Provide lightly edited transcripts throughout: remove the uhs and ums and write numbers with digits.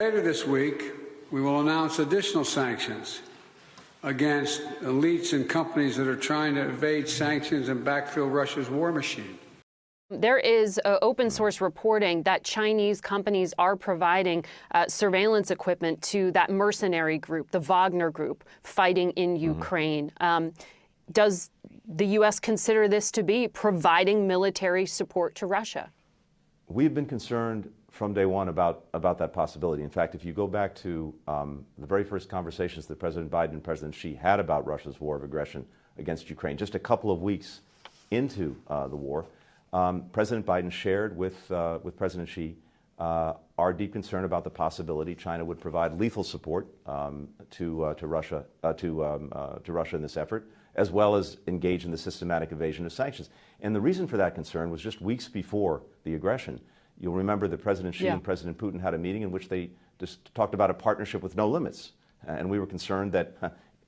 Later this week, we will announce additional sanctions against elites and companies that are trying to evade sanctions and backfill Russia's war machine. There is open source reporting that Chinese companies are providing surveillance equipment to that mercenary group, the Wagner group, fighting in Ukraine. Does the U.S. consider this to be providing military support to Russia? We've been concerned from day one about that possibility. In fact, if you go back to the very first conversations that President Biden and President Xi had about Russia's war of aggression against Ukraine, just a couple of weeks into the war, President Biden shared with President Xi our deep concern about the possibility China would provide lethal support to Russia in this effort, as well as engage in the systematic evasion of sanctions. And the reason for that concern was just weeks before the aggression. You'll remember that President Xi and President Putin had a meeting in which they just talked about a partnership with no limits, and we were concerned that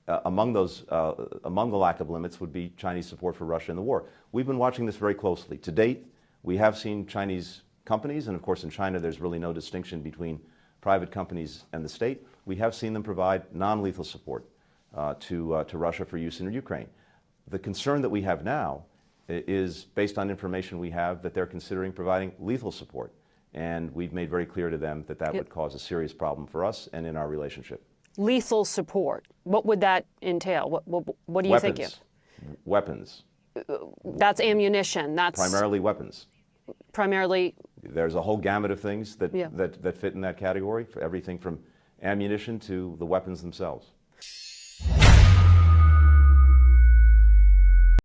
among the lack of limits would be Chinese support for Russia in the war. We've been watching this very closely. To date, we have seen Chinese companies, and of course in China there's really no distinction between private companies and the state. We have seen them provide non-lethal support to Russia for use in Ukraine. The concern that we have now is based on information we have that they're considering providing lethal support, and we've made very clear to them that that would cause a serious problem for us and in our relationship. Lethal support. What would that entail? What do you think of? Weapons. That's ammunition. That's primarily weapons. Primarily. There's a whole gamut of things that fit in that category, for everything from ammunition to the weapons themselves.